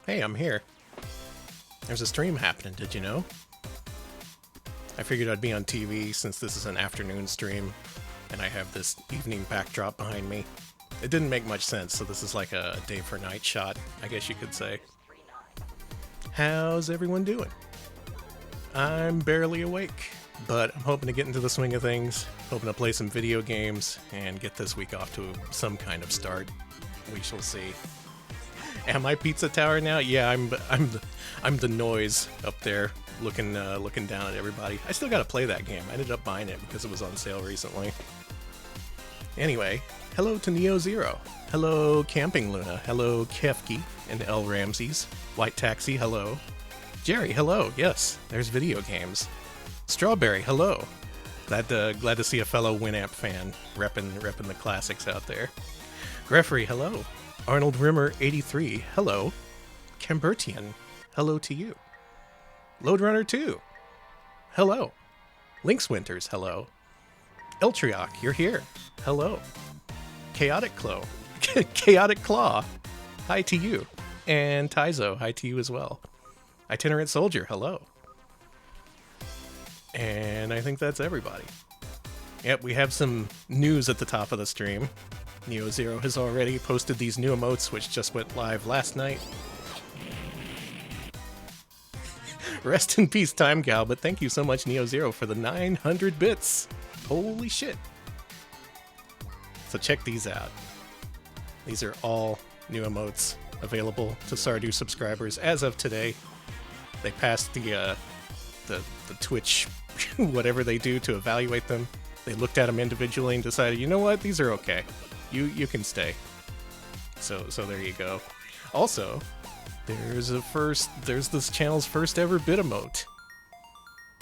Hey, I'm here. There's a stream happening, did you know? I figured I'd be on TV since this is an afternoon stream, and I have this evening backdrop behind me. It didn't make much sense, so this is like a day for night shot, I guess you could say. How's everyone doing? I'm barely awake, but I'm hoping to get into the swing of things, hoping to play some video games, and get this week off to some kind of start. We shall see. Am I Pizza Tower now? Yeah, I'm the noise up there, looking down at everybody. I still gotta play that game. I ended up buying it because it was on sale recently. Anyway, hello to Neo Zero. Hello, Camping Luna. Hello, Kefki and L Ramses. White Taxi, hello. Jerry, hello. Yes, there's video games. Strawberry, hello. Glad to see a fellow Winamp fan repping the classics out there. Greffery, hello. Arnold Rimmer 83, hello. Cambertian, hello to you. Loadrunner 2, hello. Lynx Winters, hello. Eltriok, you're here, hello. Chaotic Claw, Chaotic Claw, hi to you. And Taizo, hi to you as well. Itinerant Soldier, hello. And I think that's everybody. Yep, we have some news at the top of the stream. Neo Zero has already posted these new emotes, which just went live last night. Rest in peace, Time Gal, but thank you so much, Neo Zero, for the 900 bits. Holy shit. So check these out. These are all new emotes available to Sardu subscribers as of today. They passed the Twitch, whatever they do to evaluate them. They looked at them individually and decided, you know what, these are okay. You can stay. So there you go. Also, there's this channel's first ever bit emote.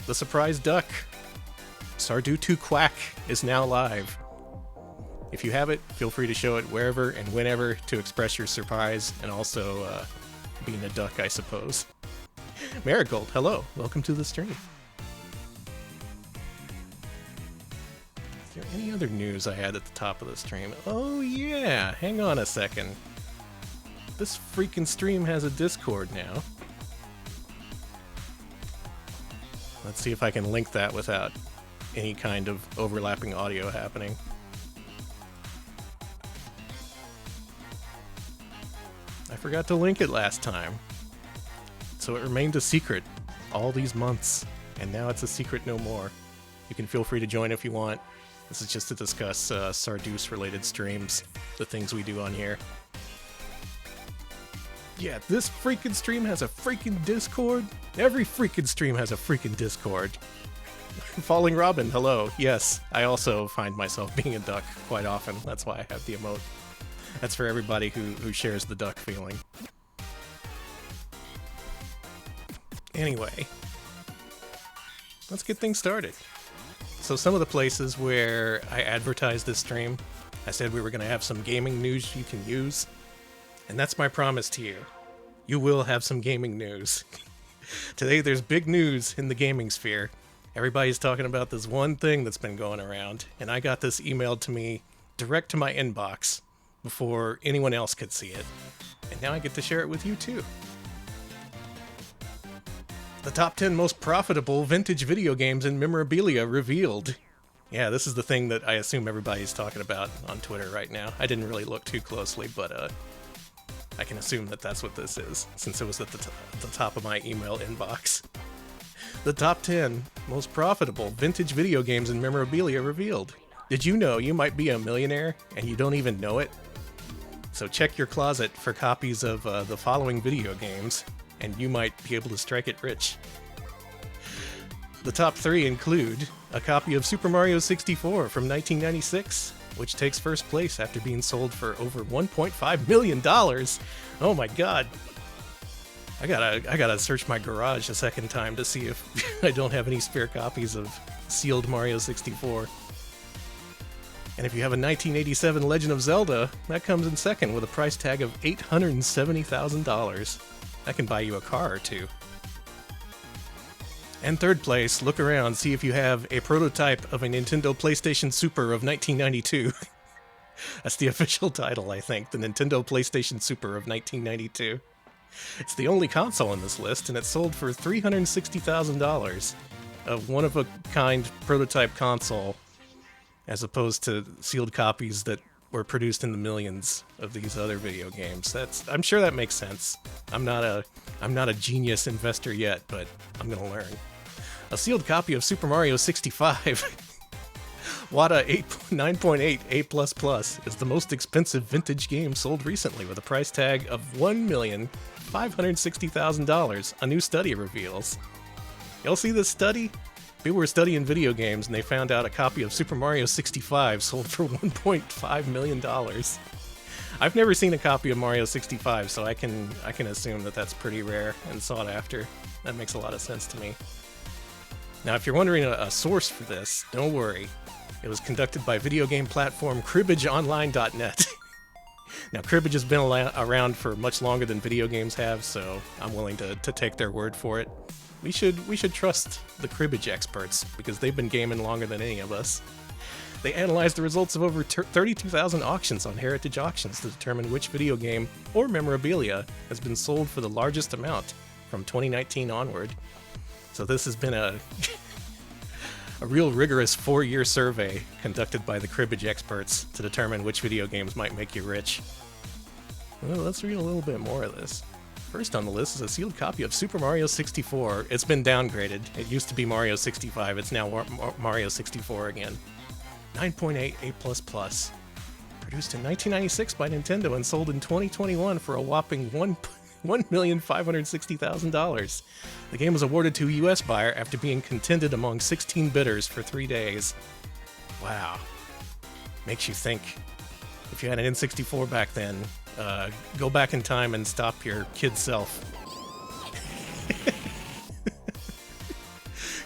The surprise duck. Sardu 2 Quack is now live. If you have it, feel free to show it wherever and whenever to express your surprise and also being a duck, I suppose. Marigold, hello. Welcome to the stream. Is there any other news I had at the top of the stream? Oh yeah, hang on a second. This freaking stream has a Discord now. Let's see if I can link that without any kind of overlapping audio happening. I forgot to link it last time. So it remained a secret all these months, and now it's a secret no more. You can feel free to join if you want. This is just to discuss Sarduce-related streams, the things we do on here. Yeah, this freaking stream has a freaking Discord. Every freaking stream has a freaking Discord. Falling Robin, hello. Yes, I also find myself being a duck quite often. That's why I have the emote. That's for everybody who shares the duck feeling. Anyway, let's get things started. So some of the places where I advertised this stream, I said we were going to have some gaming news you can use. And that's my promise to you. You will have some gaming news. Today there's big news in the gaming sphere. Everybody's talking about this one thing that's been going around. And I got this emailed to me direct to my inbox before anyone else could see it. And now I get to share it with you too. The top 10 most profitable vintage video games and memorabilia revealed. Yeah, this is the thing that I assume everybody's talking about on Twitter right now. I didn't really look too closely, but I can assume that that's what this is, since it was at the top of my email inbox. The top 10 most profitable vintage video games and memorabilia revealed. Did you know you might be a millionaire and you don't even know it? So check your closet for copies of the following video games, and you might be able to strike it rich. The top 3 include a copy of Super Mario 64 from 1996, which takes first place after being sold for over $1.5 million. Oh my god. I gotta search my garage a second time to see if I don't have any spare copies of sealed Mario 64. And if you have a 1987 Legend of Zelda, that comes in second with a price tag of $870,000. That can buy you a car or two. And third place, look around, see if you have a prototype of a Nintendo PlayStation Super of 1992. That's the official title, I think. The Nintendo PlayStation Super of 1992. It's the only console in this list, and it sold for $360,000. A one-of-a-kind prototype console, as opposed to sealed copies that were produced in the millions of these other video games. I'm sure that makes sense. I'm not a genius investor yet, but I'm gonna learn. A sealed copy of Super Mario 65. WATA 9.8 A++ is the most expensive vintage game sold recently with a price tag of $1,560,000, a new study reveals. Y'all see this study? People were studying video games and they found out a copy of Super Mario 65 sold for $1.5 million. I've never seen a copy of Mario 65, so I can assume that that's pretty rare and sought after. That makes a lot of sense to me. Now, if you're wondering a source for this, don't worry. It was conducted by video game platform cribbageonline.net. Now, Cribbage has been around for much longer than video games have, so I'm willing to take their word for it. We should trust the Cribbage experts, because they've been gaming longer than any of us. They analyzed the results of over 32,000 auctions on Heritage Auctions to determine which video game or memorabilia has been sold for the largest amount from 2019 onward. So this has been a real rigorous 4-year survey conducted by the Cribbage experts to determine which video games might make you rich. Well, let's read a little bit more of this. First on the list is a sealed copy of Super Mario 64. It's been downgraded. It used to be Mario 65. It's now Mario 64 again. 9.8 A++. Produced in 1996 by Nintendo and sold in 2021 for a whopping $1,560,000. The game was awarded to a US buyer after being contended among 16 bidders for 3 days. Wow. Makes you think. If you had an N64 back then, go back in time and stop your kid self.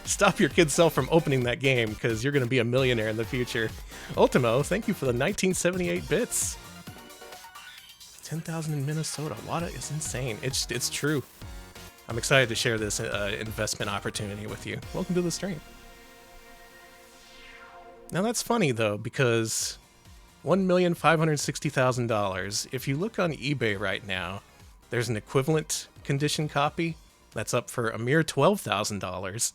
Stop your kid self from opening that game, because you're going to be a millionaire in the future. Ultimo, thank you for the 1978 bits. 10,000 in Minnesota. WATA is insane. It's true. I'm excited to share this investment opportunity with you. Welcome to the stream. Now that's funny though, because $1,560,000. If you look on eBay right now, there's an equivalent condition copy that's up for a mere $12,000.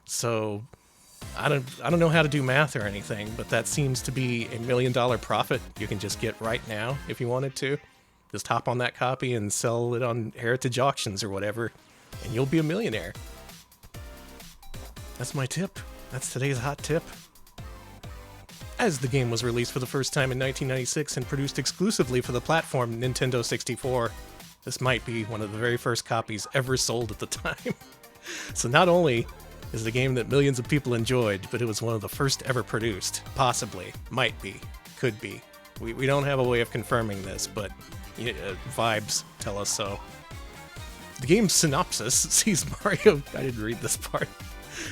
So I don't know how to do math or anything, but that seems to be $1 million profit you can just get right now if you wanted to. Just hop on that copy and sell it on Heritage Auctions or whatever, and you'll be a millionaire. That's my tip. That's today's hot tip. As the game was released for the first time in 1996 and produced exclusively for the platform Nintendo 64, this might be one of the very first copies ever sold at the time. So not only is the game that millions of people enjoyed, but it was one of the first ever produced. Possibly. Might be. Could be. We don't have a way of confirming this, but vibes tell us so. The game's synopsis sees Mario... I didn't read this part.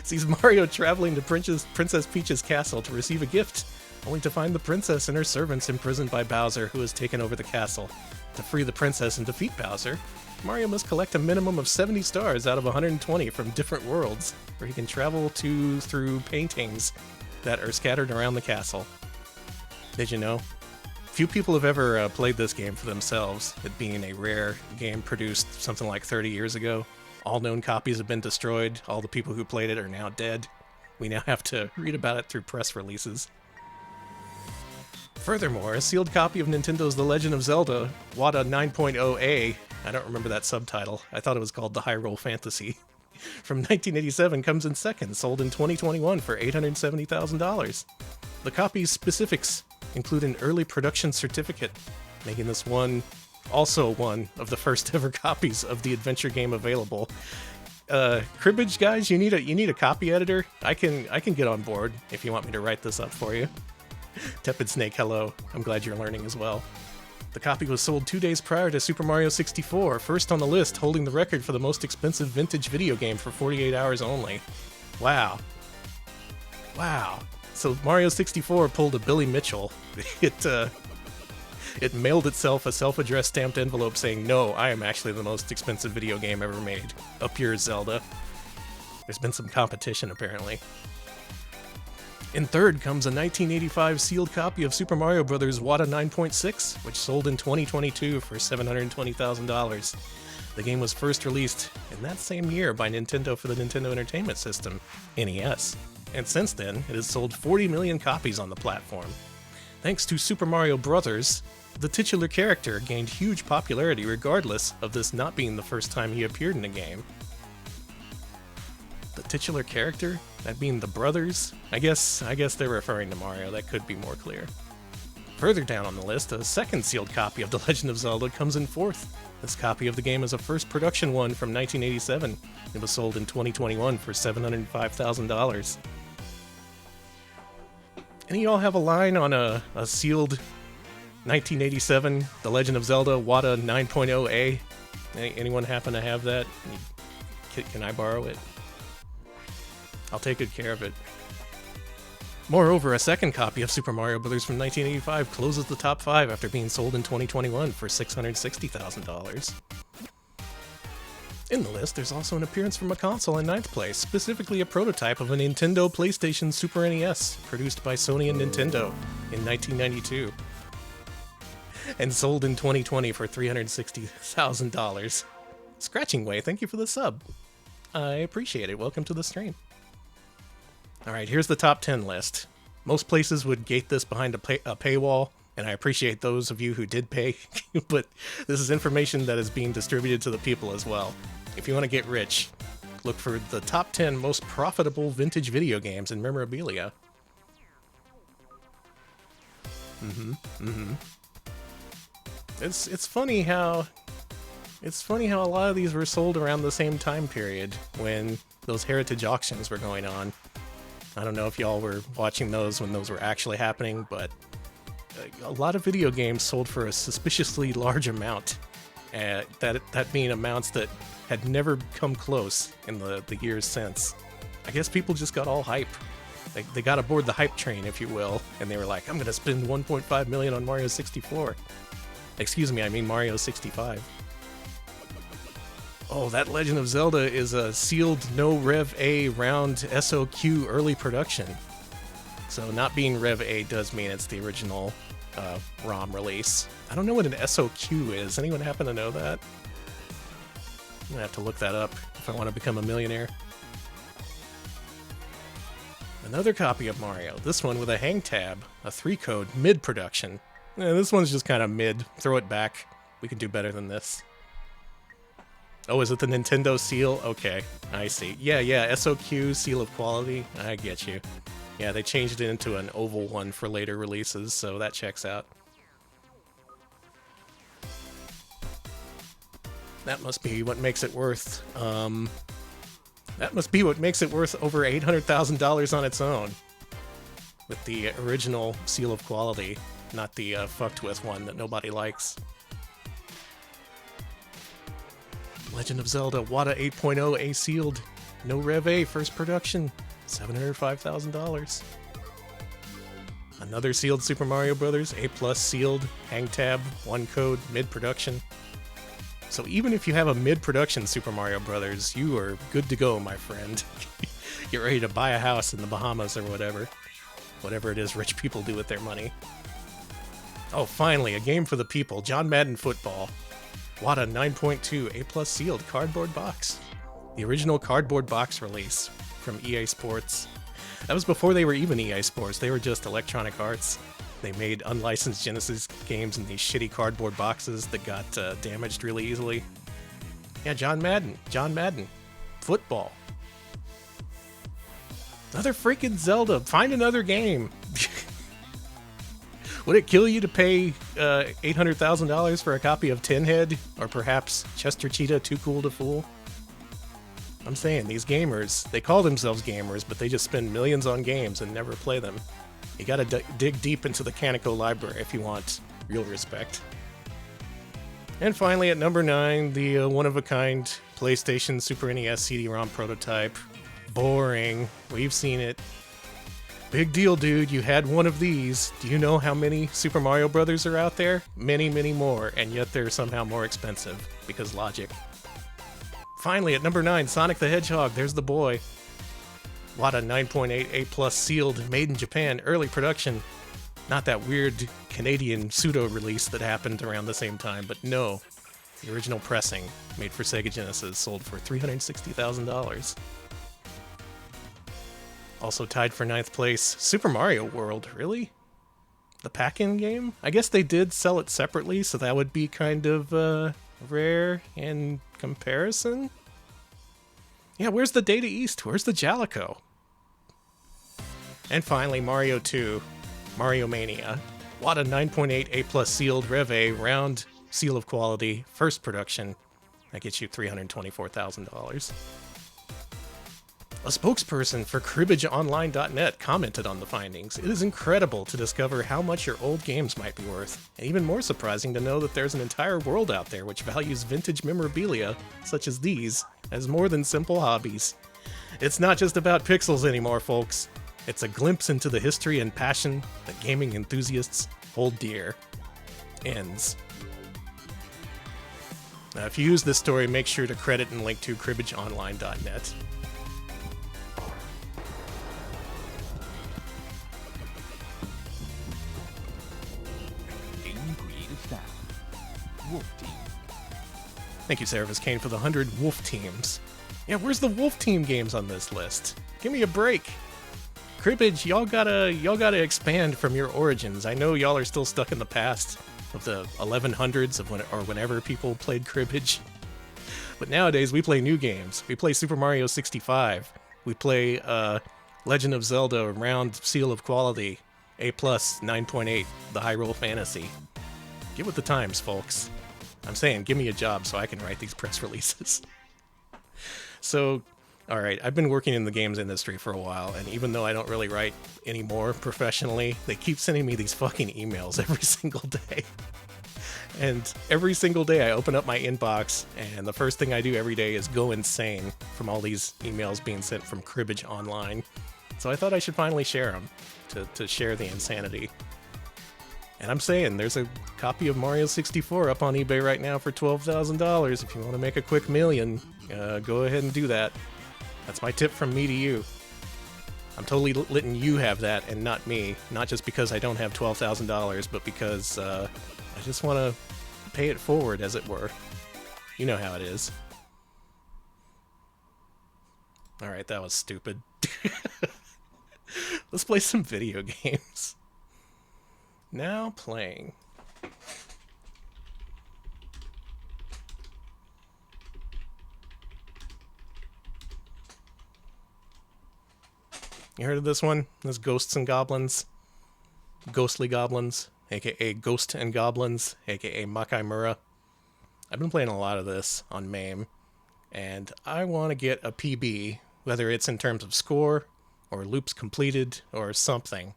Sees Mario traveling to Princess Peach's castle to receive a gift, only to find the princess and her servants imprisoned by Bowser, who has taken over the castle. To free the princess and defeat Bowser, Mario must collect a minimum of 70 stars out of 120 from different worlds, where he can travel through paintings that are scattered around the castle. Did you know? Few people have ever played this game for themselves, it being a rare game produced something like 30 years ago. All known copies have been destroyed, all the people who played it are now dead. We now have to read about it through press releases. Furthermore, a sealed copy of Nintendo's The Legend of Zelda, WATA 9.0A, I don't remember that subtitle, I thought it was called the Hyrule Fantasy, from 1987 comes in second, sold in 2021 for $870,000. The copy's specifics include an early production certificate, making this also one of the first ever copies of the adventure game available. Cribbage guys, you need a copy editor? I can get on board if you want me to write this up for you. Tepid Snake, hello. I'm glad you're learning as well. The copy was sold 2 days prior to Super Mario 64, first on the list, holding the record for the most expensive vintage video game for 48 hours only. Wow. Wow. So Mario 64 pulled a Billy Mitchell. It mailed itself a self-addressed stamped envelope saying, "No, I am actually the most expensive video game ever made. Up yours, Zelda." There's been some competition, apparently. In third comes a 1985 sealed copy of Super Mario Bros. WATA 9.6, which sold in 2022 for $720,000. The game was first released in that same year by Nintendo for the Nintendo Entertainment System, NES, and since then it has sold 40 million copies on the platform. Thanks to Super Mario Bros., the titular character gained huge popularity regardless of this not being the first time he appeared in a game. The titular character? That being the brothers? I guess they're referring to Mario, that could be more clear. Further down on the list, a second sealed copy of The Legend of Zelda comes in fourth. This copy of the game is a first production one from 1987. It was sold in 2021 for $705,000. Any of y'all have a line on a sealed 1987 The Legend of Zelda WATA 9.0A? Anyone happen to have that? Can I borrow it? I'll take good care of it. Moreover, a second copy of Super Mario Bros. From 1985 closes the top 5 after being sold in 2021 for $660,000. In the list, there's also an appearance from a console in 9th place, specifically a prototype of a Nintendo PlayStation Super NES, produced by Sony and Nintendo in 1992, and sold in 2020 for $360,000. Scratching Way, thank you for the sub. I appreciate it. Welcome to the stream. Alright, here's the top 10 list. Most places would gate this behind a paywall, and I appreciate those of you who did pay, but this is information that is being distributed to the people as well. If you want to get rich, look for the top 10 most profitable vintage video games and memorabilia. It's funny how a lot of these were sold around the same time period when those heritage auctions were going on. I don't know if y'all were watching those when those were actually happening, but a lot of video games sold for a suspiciously large amount. That being amounts that had never come close in the years since. I guess people just got all hype. They got aboard the hype train, if you will, and they were like, I'm gonna spend $1.5 million on Mario 64. Excuse me, I mean Mario 65. Oh, that Legend of Zelda is a sealed no Rev A round SOQ early production. So not being Rev A does mean it's the original ROM release. I don't know what an SOQ is. Anyone happen to know that? I'm gonna have to look that up if I want to become a millionaire. Another copy of Mario, this one with a hang tab, a 3-code, mid-production. This one's just kind of mid. Throw it back. We can do better than this. Oh, is it the Nintendo seal? Okay, I see. Yeah, SOQ, seal of quality. I get you. Yeah, they changed it into an oval one for later releases, so that checks out. That must be what makes it worth, that must be what makes it worth over $800,000 on its own. With the original seal of quality, not the fucked with one that nobody likes. Legend of Zelda WATA 8.0 A sealed, no Rev A, first production, $705,000. Another sealed Super Mario Bros. A+ sealed, hang tab, 1 code, mid-production. So even if you have a mid-production Super Mario Bros., you are good to go, my friend. Get ready to buy a house in the Bahamas or whatever. Whatever it is rich people do with their money. Oh, finally, a game for the people, John Madden Football. WATA 9.2 A+ sealed cardboard box. The original cardboard box release from EA Sports. That was before they were even EA Sports, they were just Electronic Arts. They made unlicensed Genesis games in these shitty cardboard boxes that got damaged really easily. Yeah, John Madden. Football. Another freaking Zelda. Find another game. Would it kill you to pay $800,000 for a copy of Tin Head? Or perhaps Chester Cheetah Too Cool to Fool? I'm saying, these gamers, they call themselves gamers, but they just spend millions on games and never play them. You gotta dig deep into the Kaneko library if you want real respect. And finally, at number 9, the one-of-a-kind PlayStation Super NES CD-ROM prototype. Boring. We've seen it. Big deal, dude. You had one of these. Do you know how many Super Mario Brothers are out there? Many, many more, and yet they're somehow more expensive, because logic. Finally, at number 9, Sonic the Hedgehog. There's the boy. WATA 9.8 A+ sealed, made in Japan, early production. Not that weird Canadian pseudo-release that happened around the same time, but no. The original pressing, made for Sega Genesis, sold for $360,000. Also tied for 9th place, Super Mario World. Really? The pack-in game? I guess they did sell it separately, so that would be kind of rare in comparison. Yeah, where's the Data East? Where's the Jalico? And finally, Mario 2, Mario Mania. What a 9.8 A+ sealed Rev A, round seal of quality, first production. That gets you $324,000. A spokesperson for cribbageonline.net commented on the findings. It is incredible to discover how much your old games might be worth, and even more surprising to know that there's an entire world out there which values vintage memorabilia, such as these, as more than simple hobbies. It's not just about pixels anymore, folks. It's a glimpse into the history and passion that gaming enthusiasts hold dear. Ends. Now, if you use this story, make sure to credit and link to cribbageonline.net. Thank you, Seraphis Kane, for the 100 Wolf Teams. Yeah, where's the Wolf Team games on this list? Give me a break. Cribbage, y'all gotta expand from your origins. I know y'all are still stuck in the past of the 1100s of whenever people played cribbage. But nowadays we play new games. We play Super Mario 65. We play Legend of Zelda round seal of quality, A+, 9.8, the Hyrule Fantasy. Get with the times, folks. I'm saying, give me a job so I can write these press releases. So, alright, I've been working in the games industry for a while, and even though I don't really write anymore professionally, they keep sending me these fucking emails every single day. And every single day I open up my inbox, and the first thing I do every day is go insane from all these emails being sent from Cribbage Online. So I thought I should finally share them, to share the insanity. And I'm saying, there's a copy of Mario 64 up on eBay right now for $12,000. If you want to make a quick million, go ahead and do that. That's my tip from me to you. I'm totally letting you have that and not me. Not just because I don't have $12,000, but because I just want to pay it forward, as it were. You know how it is. Alright, that was stupid. Let's play some video games. Now playing. You heard of this one? This Ghosts and Goblins? Ghostly Goblins, aka Ghost and Goblins, aka Makaimura. I've been playing a lot of this on MAME, and I want to get a PB, whether it's in terms of score, or loops completed, or something.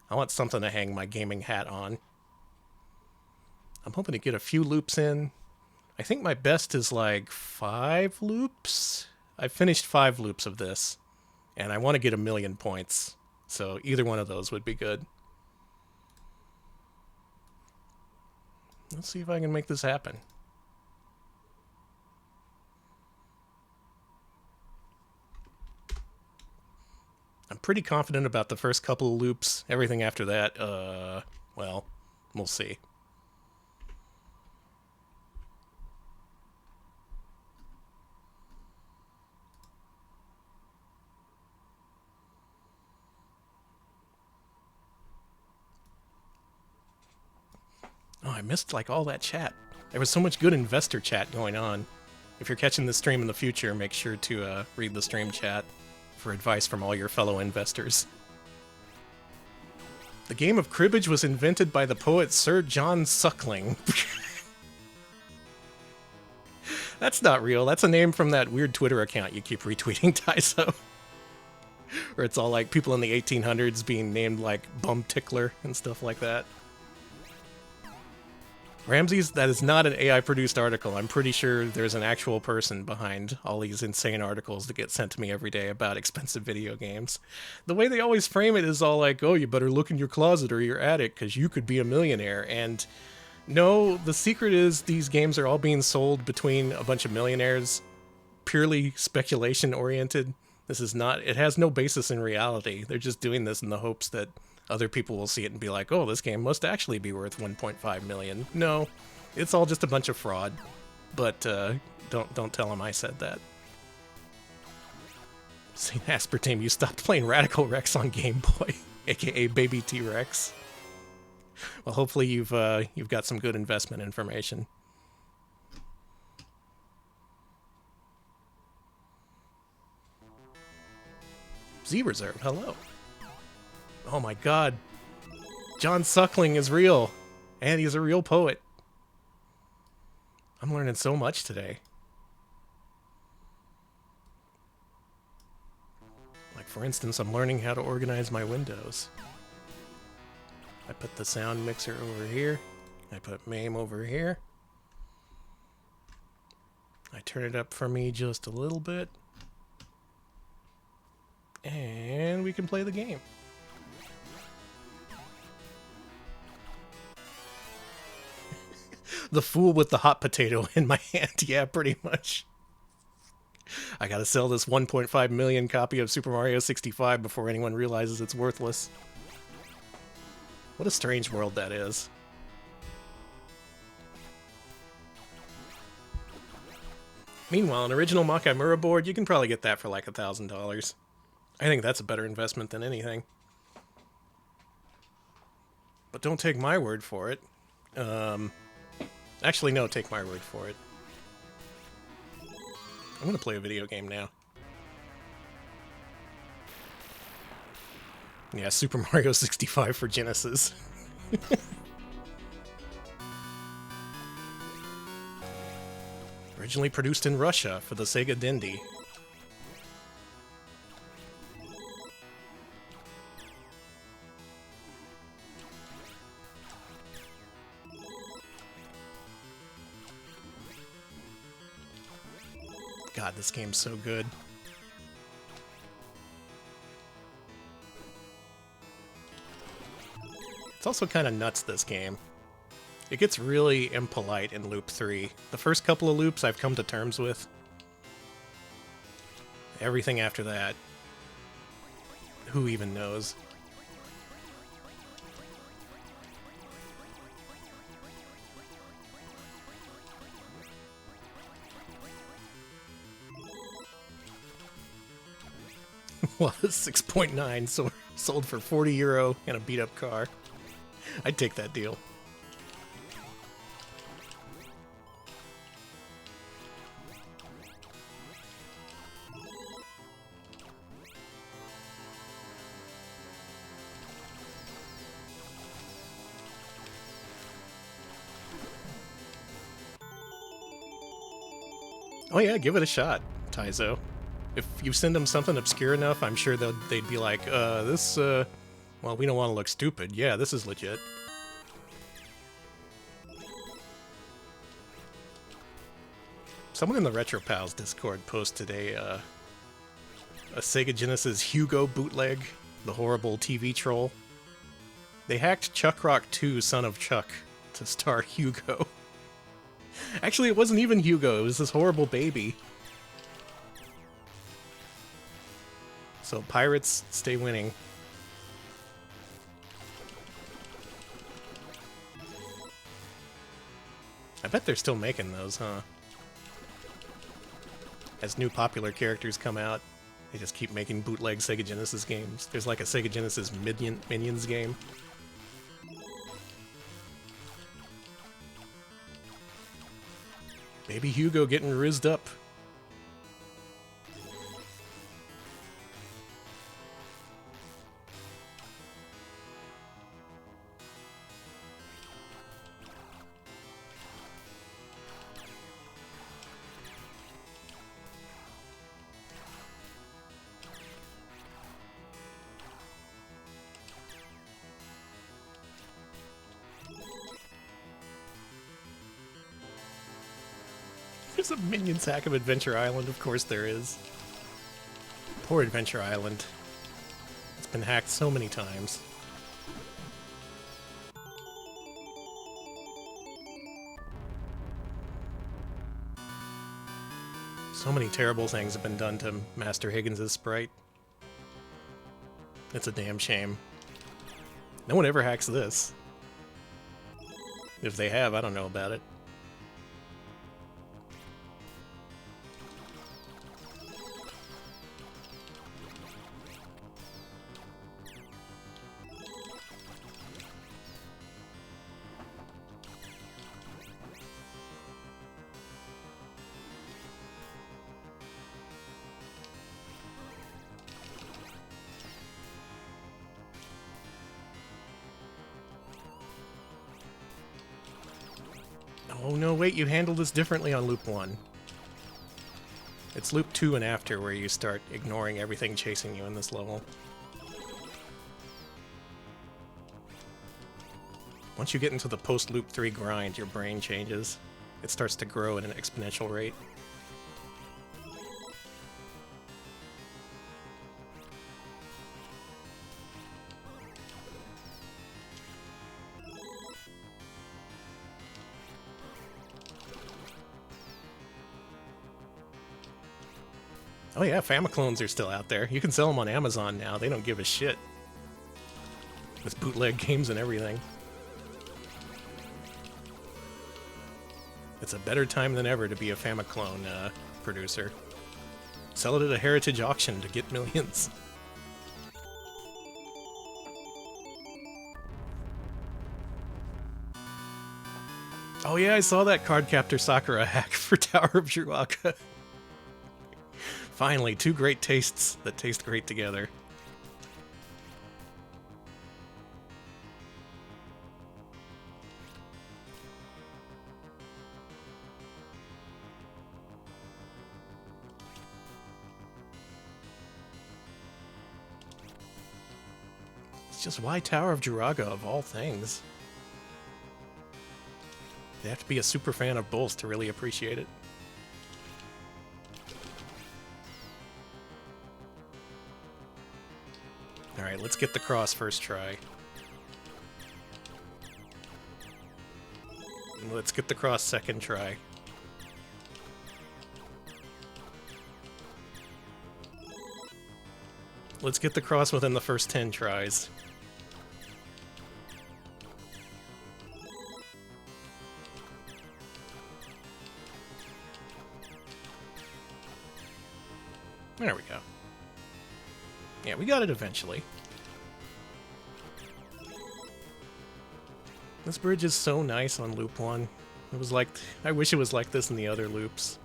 I want something to hang my gaming hat on. I'm hoping to get a few loops in. I think my best is like 5 loops. I've finished 5 loops of this, and I want to get 1,000,000 points. So either one of those would be good. Let's see if I can make this happen. I'm pretty confident about the first couple of loops. Everything after that, well, we'll see. Oh, I missed like all that chat. There was so much good investor chat going on. If you're catching this stream in the future, make sure to read the stream chat for advice from all your fellow investors. The game of cribbage was invented by the poet Sir John Suckling. That's not real. That's a name from that weird Twitter account you keep retweeting, Taiso. Where it's all like people in the 1800s being named like Bum Tickler and stuff like that. Ramses, that is not an AI-produced article. I'm pretty sure there's an actual person behind all these insane articles that get sent to me every day about expensive video games. The way they always frame it is all like, oh, you better look in your closet or your attic because you could be a millionaire. And no, the secret is these games are all being sold between a bunch of millionaires, purely speculation-oriented. This is not, it has no basis in reality. They're just doing this in the hopes that other people will see it and be like, oh, this game must actually be worth 1.5 million. No, It's all just a bunch of fraud, but don't tell him I said that. St. Aspartame, you stopped playing Radical Rex on Game Boy, aka Baby T-Rex. Well, hopefully you've got some good investment information. Z-Reserve, hello. Oh my god. John Suckling is real. And he's a real poet. I'm learning so much today. Like, for instance, I'm learning how to organize my windows. I put the sound mixer over here. I put MAME over here. I turn it up for me just a little bit. And we can play the game. The fool with the hot potato in my hand. Yeah, pretty much. I gotta sell this 1.5 million copy of Super Mario 65 before anyone realizes it's worthless. What a strange world that is. Meanwhile, an original Makamura board, you can probably get that for like $1,000. I think that's a better investment than anything. But don't take my word for it. Actually, no, take my word for it. I'm gonna play a video game now. Yeah, Super Mario 65 for Genesis. Originally produced in Russia for the Sega Dendy. God, this game's so good. It's also kind of nuts, this game. It gets really impolite in Loop 3. The first couple of loops I've come to terms with. Everything after that, who even knows? Was 6.9, so sold for €40 and a beat-up car. I'd take that deal. Oh yeah, give it a shot, Taizo. If you send them something obscure enough, I'm sure they'd be like, this, well, we don't want to look stupid. Yeah, this is legit. Someone in the Retro Pals Discord posted a Sega Genesis Hugo bootleg, the horrible TV troll. They hacked Chuck Rock 2, Son of Chuck, to star Hugo. Actually, it wasn't even Hugo, it was this horrible baby. So pirates stay winning. I bet they're still making those, huh? As new popular characters come out, they just keep making bootleg Sega Genesis games. There's like a Sega Genesis Minions game. Baby Hugo getting rizzed up. There's a Minions hack of Adventure Island, of course there is. Poor Adventure Island. It's been hacked so many times. So many terrible things have been done to Master Higgins' sprite. It's a damn shame. No one ever hacks this. If they have, I don't know about it. Oh no, wait, you handle this differently on Loop 1. It's Loop 2 and after where you start ignoring everything chasing you in this level. Once you get into the post-Loop 3 grind, your brain changes. It starts to grow at an exponential rate. Oh yeah, Famiclones are still out there. You can sell them on Amazon now. They don't give a shit. With bootleg games and everything. It's a better time than ever to be a Famiclone producer. Sell it at a heritage auction to get millions. Oh yeah, I saw that Cardcaptor Sakura hack for Tower of Druaga. Finally, two great tastes that taste great together. It's just why Tower of Druaga of all things? You have to be a super fan of both to really appreciate it. Alright, let's get the cross first try. And let's get the cross second try. Let's get the cross within the first 10 tries. There we go. Yeah, we got it eventually. This bridge is so nice on Loop 1. It was like... I wish it was like this in the other loops.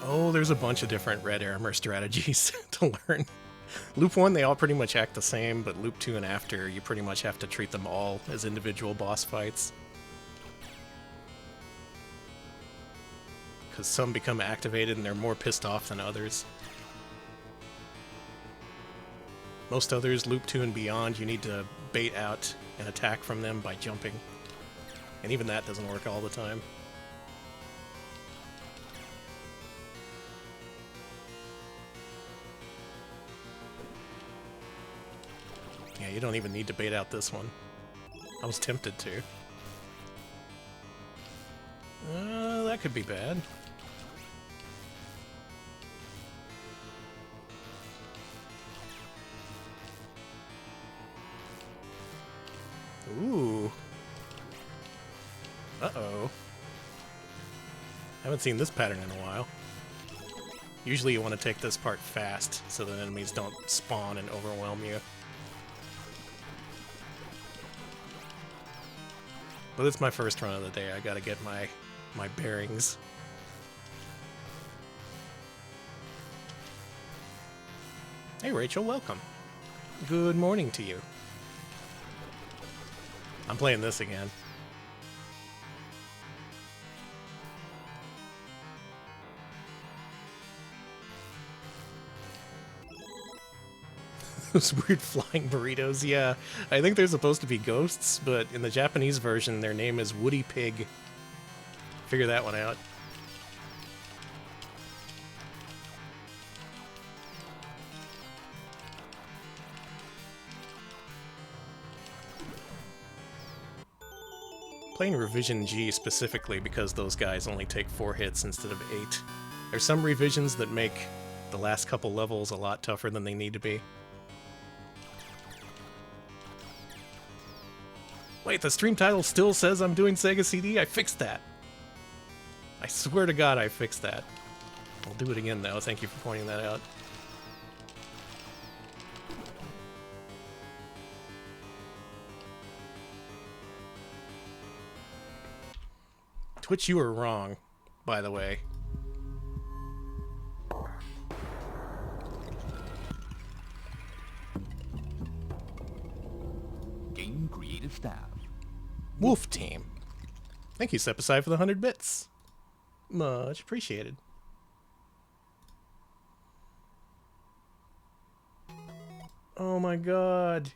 Oh, there's a bunch of different red armor strategies to learn. Loop 1, they all pretty much act the same, but Loop 2 and after, you pretty much have to treat them all as individual boss fights. Because some become activated and they're more pissed off than others. Most others, Loop 2 and beyond, you need to bait out an attack from them by jumping. And even that doesn't work all the time. Yeah, you don't even need to bait out this one. I was tempted to. That could be bad. Ooh. Uh-oh. Haven't seen this pattern in a while. Usually you want to take this part fast so that enemies don't spawn and overwhelm you. But it's my first run of the day. I gotta get my bearings. Hey Rachel, welcome. Good morning to you. I'm playing this again. Those weird flying burritos, yeah. I think they're supposed to be ghosts, but in the Japanese version, their name is Woody Pig. Figure that one out. Playing Revision G specifically because those guys only take 4 hits instead of 8. There's some revisions that make the last couple levels a lot tougher than they need to be. Wait, the stream title still says I'm doing Sega CD? I fixed that. I swear to God I fixed that. I'll do it again though. Thank you for pointing that out. Twitch, you were wrong, by the way. Game creative staff. Wolf Team. Thank you, Step Aside, for the 100 bits. Much appreciated. Oh my God.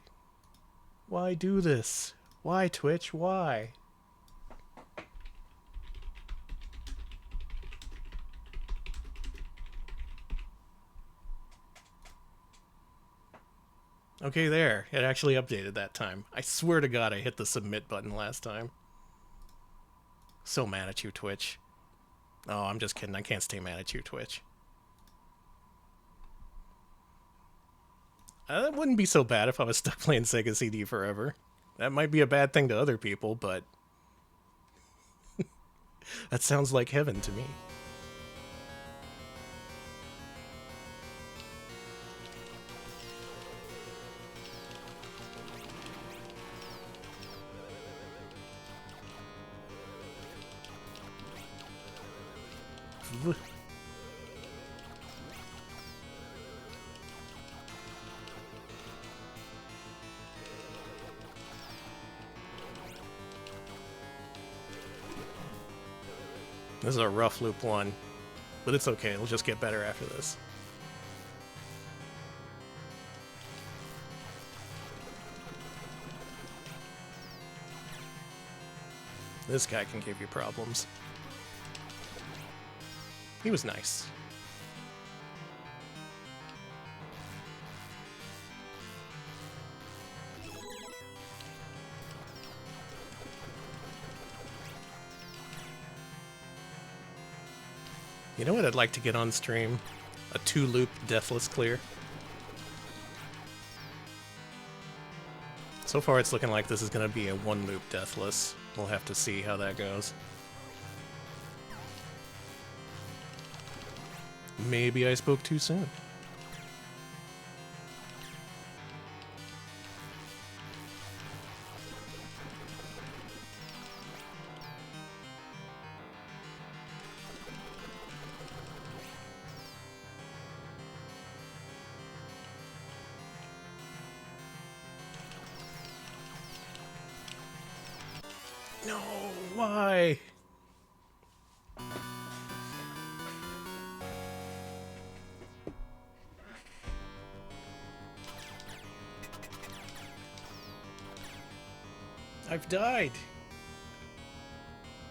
Why do this? Why, Twitch? Why? Okay, there. It actually updated that time. I swear to God I hit the submit button last time. So mad at you, Twitch. Oh, I'm just kidding. I can't stay mad at you, Twitch. That wouldn't be so bad if I was stuck playing Sega CD forever. That might be a bad thing to other people, but... that sounds like heaven to me. This is a rough loop one, but it's okay. It'll just get better after this. This guy can give you problems. He was nice. You know what I'd like to get on stream? A 2-loop deathless clear. So far it's looking like this is going to be a 1-loop deathless. We'll have to see how that goes. Maybe I spoke too soon. No, why? I've died.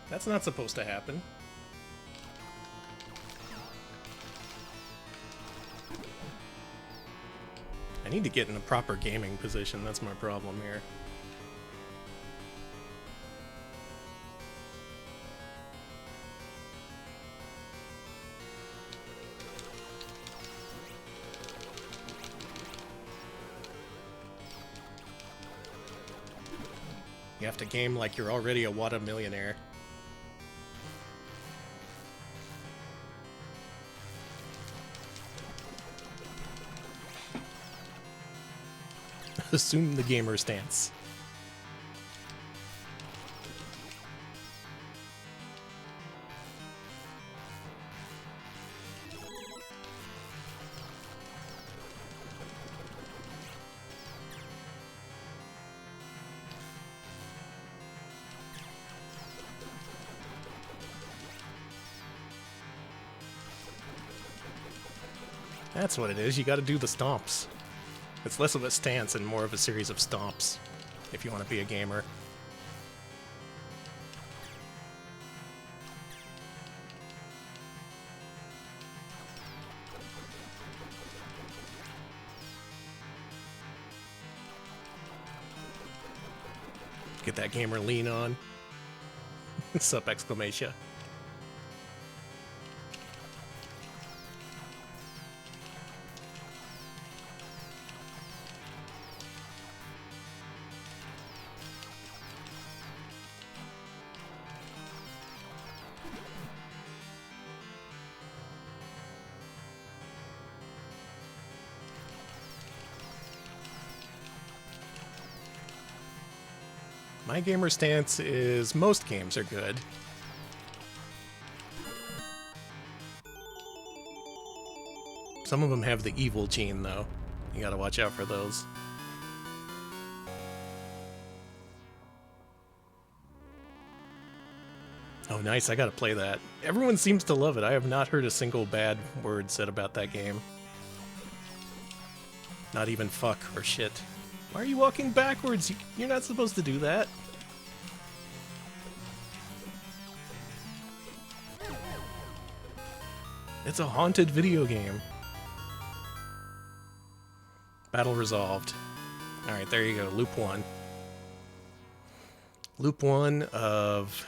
That's not supposed to happen. I need to get in a proper gaming position. That's my problem here. You have to game like you're already a Wada millionaire. Assume the gamer stance. That's what it is, you gotta do the stomps. It's less of a stance and more of a series of stomps, if you want to be a gamer. Get that gamer lean on. Sup, exclamation. My gamer stance is most games are good. Some of them have the evil gene, though. You gotta watch out for those. Oh, nice. I gotta play that. Everyone seems to love it. I have not heard a single bad word said about that game. Not even fuck or shit. Why are you walking backwards? You're not supposed to do that. It's a haunted video game. Battle resolved. Alright, there you go. Loop 1. Loop 1 of...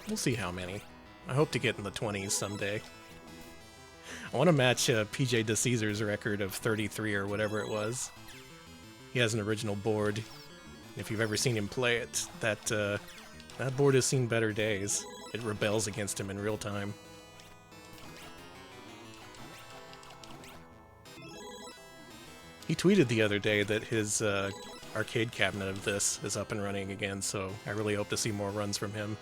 We'll see how many. I hope to get in the 20s someday. I want to match PJ DeCaesar's record of 33 or whatever it was. He has an original board. If you've ever seen him play it, that board has seen better days. It rebels against him in real time. He tweeted the other day that his arcade cabinet of this is up and running again, so I really hope to see more runs from him.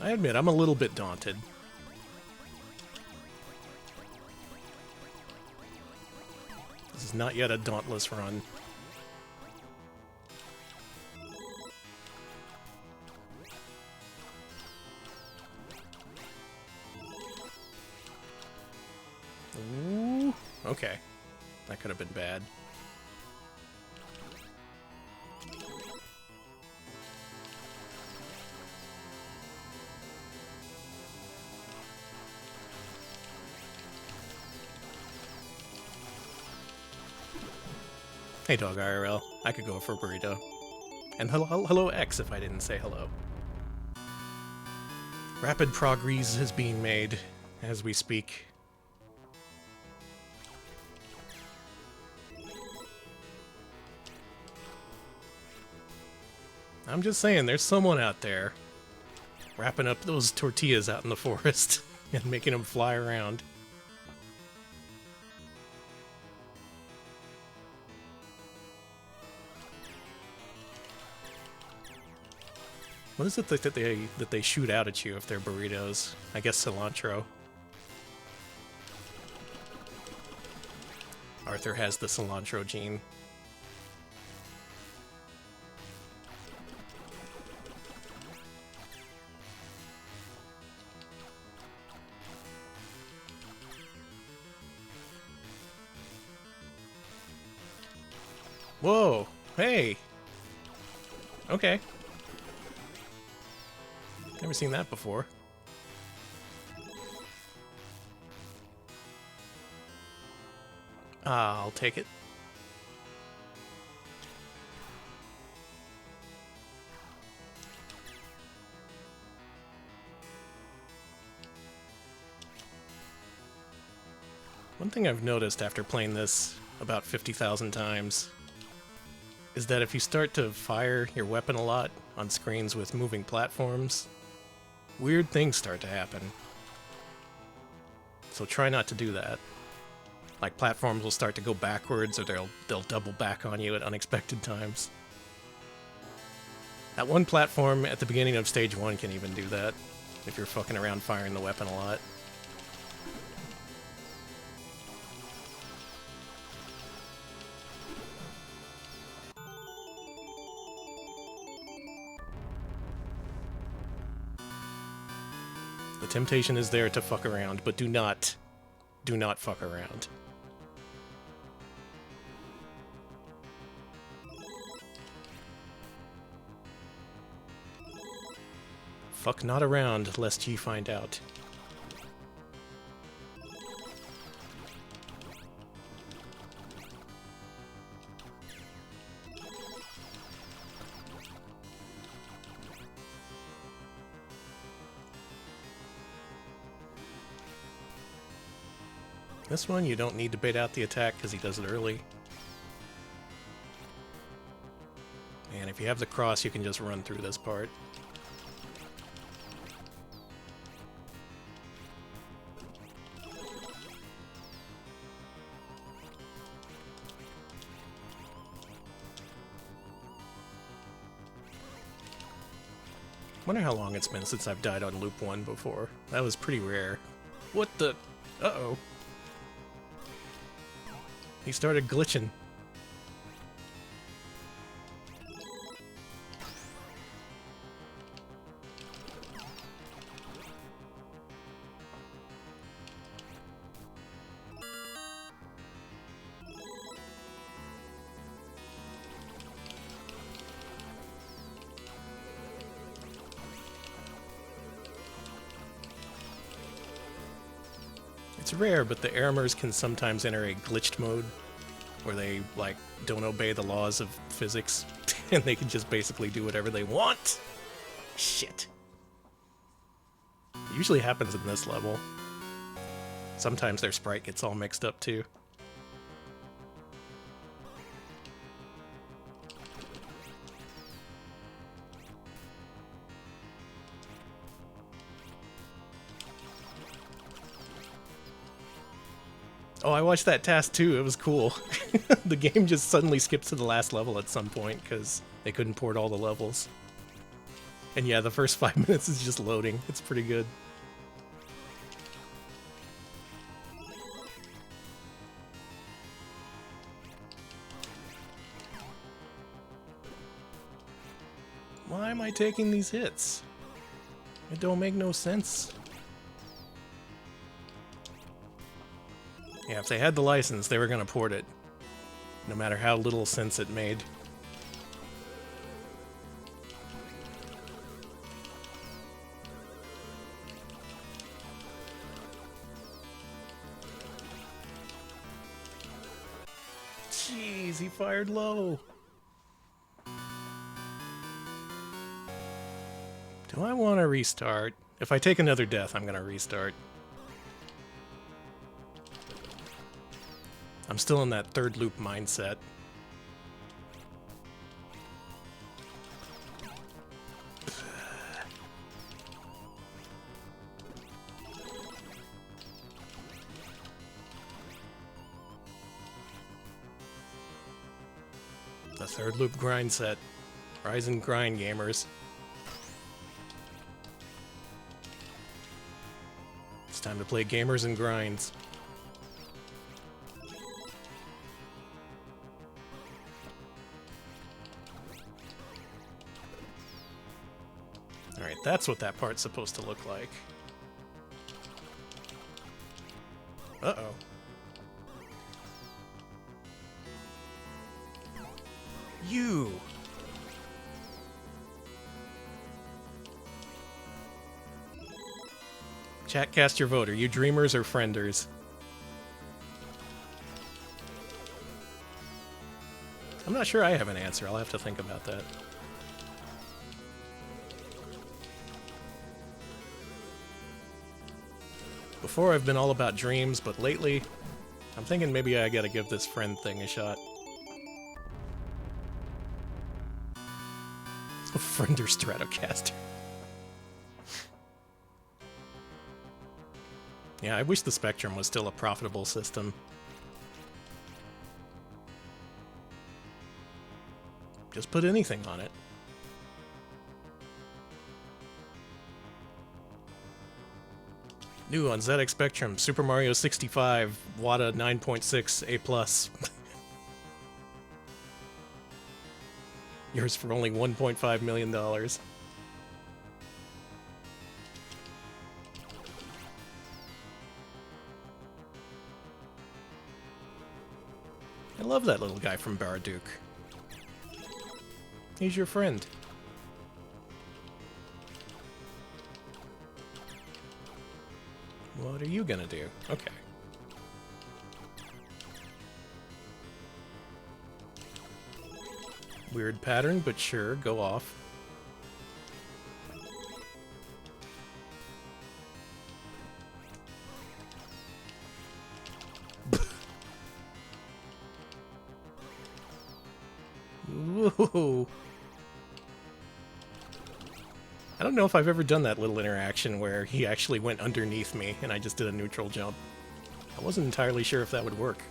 I admit, I'm a little bit daunted. This is not yet a dauntless run. Ooh, okay. That could have been bad. Hey, Dog IRL. I could go for a burrito. And hello X if I didn't say hello. Rapid progress is being made as we speak. I'm just saying, there's someone out there wrapping up those tortillas out in the forest and making them fly around. What is it that they shoot out at you if they're burritos? I guess cilantro. Arthur has the cilantro gene. Whoa! Hey! Okay. Never seen that before. I'll take it. One thing I've noticed after playing this about 50,000 times is that if you start to fire your weapon a lot on screens with moving platforms, weird things start to happen. So try not to do that. Like platforms will start to go backwards, or they'll double back on you at unexpected times. That one platform at the beginning of stage 1 can even do that, if you're fucking around firing the weapon a lot. The temptation is there to fuck around, but do not fuck around. Fuck not around, lest ye find out. This one, you don't need to bait out the attack because he does it early. And if If you have the cross, you can just run through this part. Wonder how long it's been since I've died on loop 1 before. That was pretty rare. What the? Uh-oh. He started glitching. It's rare, but the Aramers can sometimes enter a glitched mode where they, like, don't obey the laws of physics and they can just basically do whatever they want. Shit. It usually happens in this level. Sometimes their sprite gets all mixed up too. Oh, I watched that task too. It was cool. The game just suddenly skips to the last level at some point because they couldn't port all the levels. And yeah, the first 5 minutes is just loading. It's pretty good. Why am I taking these hits? It don't make no sense. Yeah, if they had the license, they were gonna port it. No matter how little sense it made. Jeez, he fired low. Do I want to restart? If I take another death, I'm gonna restart. I'm still in that third loop mindset. The third loop grind set. Rise and grind, gamers. It's time to play gamers and grinds. Alright, that's what that part's supposed to look like. Uh-oh. You! Chat, cast your vote. Are you dreamers or frienders? I'm not sure I have an answer. I'll have to think about that. Before I've been all about dreams, but lately, I'm thinking maybe I gotta give this friend thing a shot. A friend or Stratocaster. Yeah, I wish the Spectrum was still a profitable system. Just put anything on it. New on ZX Spectrum, Super Mario 65, WATA 9.6 A+. Yours for only $1.5 million. I love that little guy from Baraduke. He's your friend. What are you gonna do? Okay. Weird pattern, but sure, go off. Whoa. I don't know if I've ever done that little interaction where he actually went underneath me and I just did a neutral jump. I wasn't entirely sure if that would work.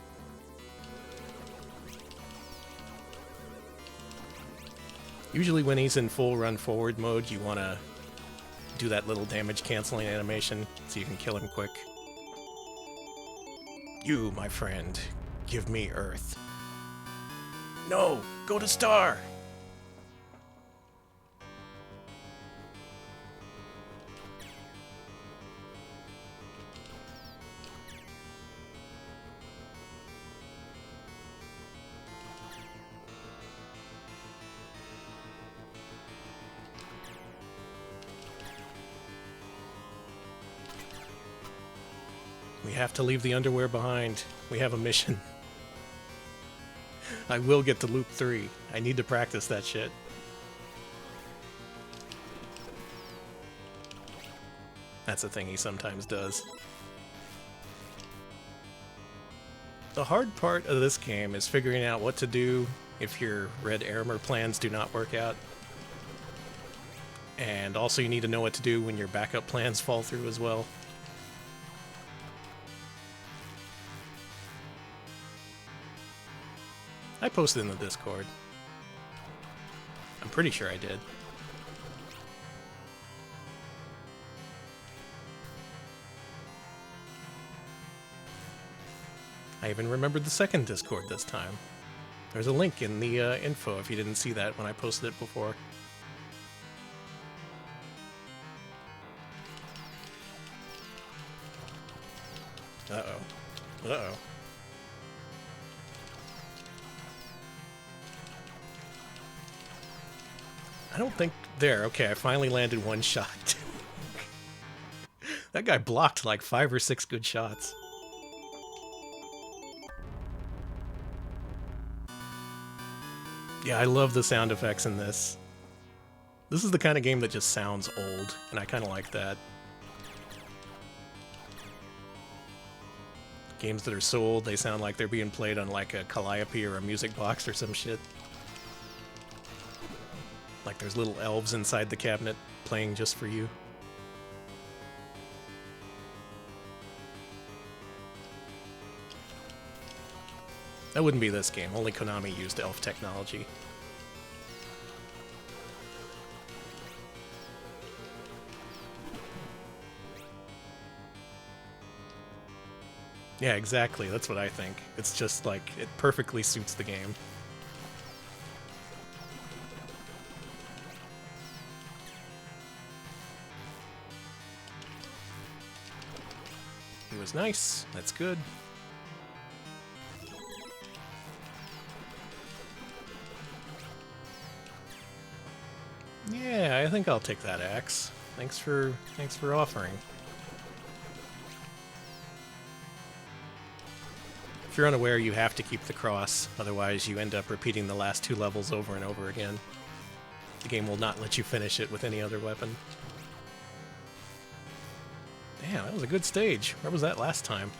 Usually when he's in full run forward mode, you want to do that little damage canceling animation so you can kill him quick. You, my friend, give me Earth. No! Go to Star! We have to leave the underwear behind. We have a mission. I will get to loop 3. I need to practice that shit. That's a thing he sometimes does. The hard part of this game is figuring out what to do if your red armor plans do not work out. And also you need to know what to do when your backup plans fall through as well. I posted in the Discord. I'm pretty sure I did. I even remembered the second Discord this time. There's a link in the info if you didn't see that when I posted it before. Uh-oh. Uh-oh. I don't think... There, okay, I finally landed one shot. That guy blocked like 5 or 6 good shots. Yeah, I love the sound effects in this. This is the kind of game that just sounds old, and I kind of like that. Games that are so old, they sound like they're being played on like a Calliope or a music box or some shit. Like there's little elves inside the cabinet playing just for you. That wouldn't be this game. Only Konami used elf technology. Yeah, exactly. That's what I think. It's just like, it perfectly suits the game. He was nice. That's good. Yeah, I think I'll take that axe. Thanks for offering. If you're unaware, you have to keep the cross, otherwise you end up repeating the last 2 levels over and over again. The game will not let you finish it with any other weapon. Damn, that was a good stage. Where was that last time?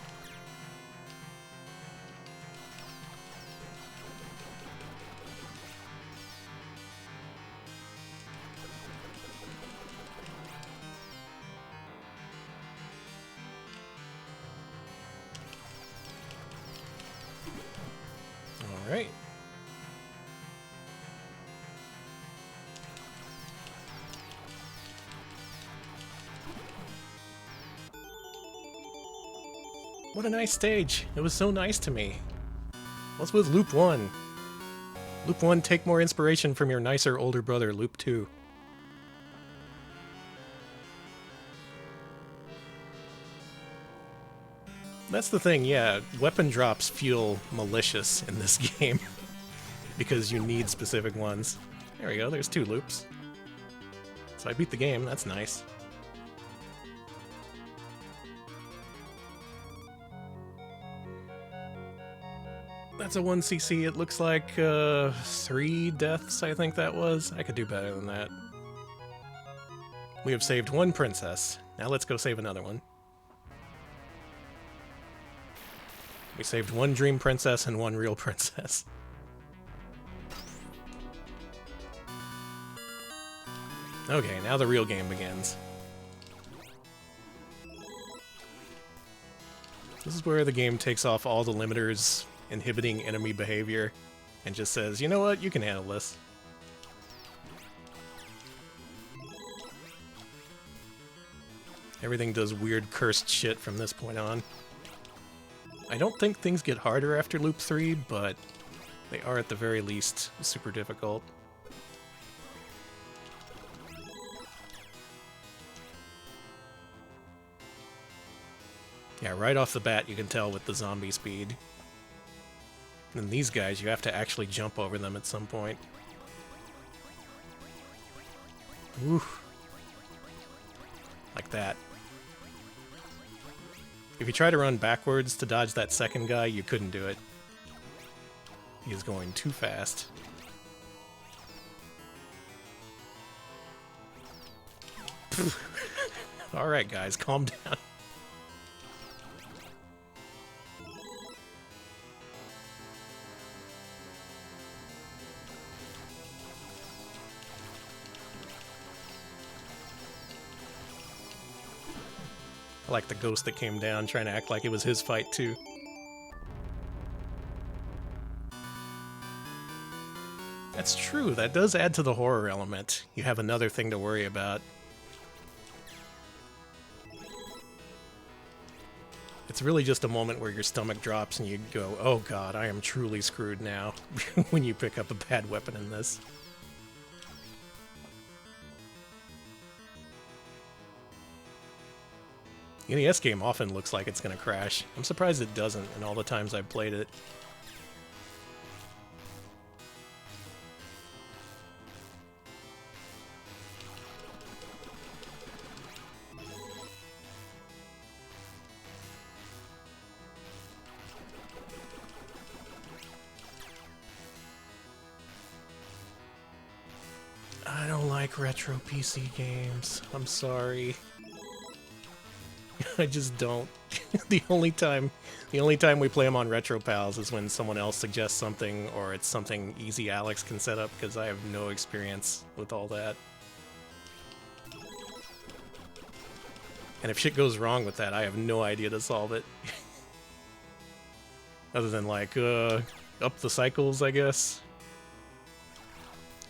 All right. What a nice stage. It was so nice to me. What's with Loop 1? Loop 1, take more inspiration from your nicer older brother, Loop 2. That's the thing, yeah. Weapon drops feel malicious in this game. Because you need specific ones. There we go, there's 2 loops. So I beat the game, that's nice. That's a 1cc, it looks like 3 deaths, I think that was. I could do better than that. We have saved 1 princess. Now let's go save another one. We saved 1 dream princess and 1 real princess. Okay, now the real game begins. This is where the game takes off all the limiters inhibiting enemy behavior and just says, you know what, you can handle this. Everything does weird cursed shit from this point on. I don't think things get harder after Loop 3, but they are at the very least super difficult. Yeah, right off the bat you can tell with the zombie speed. And these guys, you have to actually jump over them at some point. Oof. Like that. If you try to run backwards to dodge that second guy, you couldn't do it. He is going too fast. Alright guys, calm down. I like the ghost that came down trying to act like it was his fight too. That's true, that does add to the horror element. You have another thing to worry about. It's really just a moment where your stomach drops and you go, oh god, I am truly screwed now, when you pick up a bad weapon in this. The NES game often looks like it's gonna crash. I'm surprised it doesn't in all the times I've played it. I don't like retro PC games. I'm sorry. I just don't. The only time we play them on Retro Pals is when someone else suggests something or it's something easy Alex can set up because I have no experience with all that. And if shit goes wrong with that, I have no idea to solve it. Other than like, up the cycles, I guess.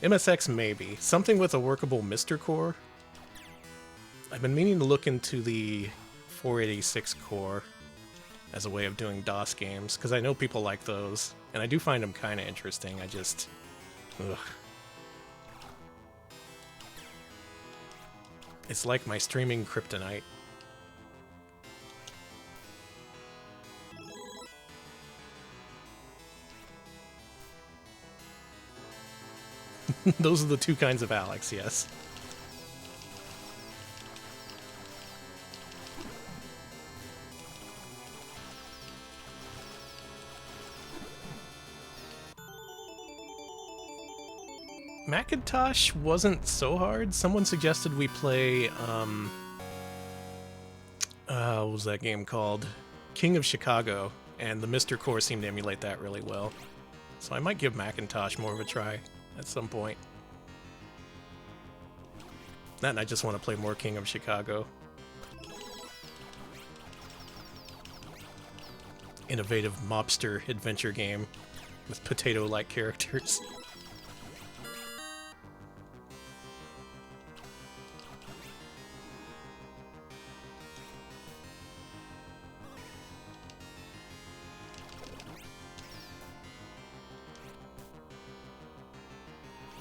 MSX maybe. Something with a workable Mr. core. I've been meaning to look into the 486 core as a way of doing DOS games, because I know people like those, and I do find them kind of interesting. I just... ugh. It's like my streaming kryptonite. Those are the two kinds of Alex, yes. Macintosh wasn't so hard. Someone suggested we play, what was that game called? King of Chicago, and the Mr. Core seemed to emulate that really well. So I might give Macintosh more of a try at some point. That and I just want to play more King of Chicago. Innovative mobster adventure game with potato-like characters.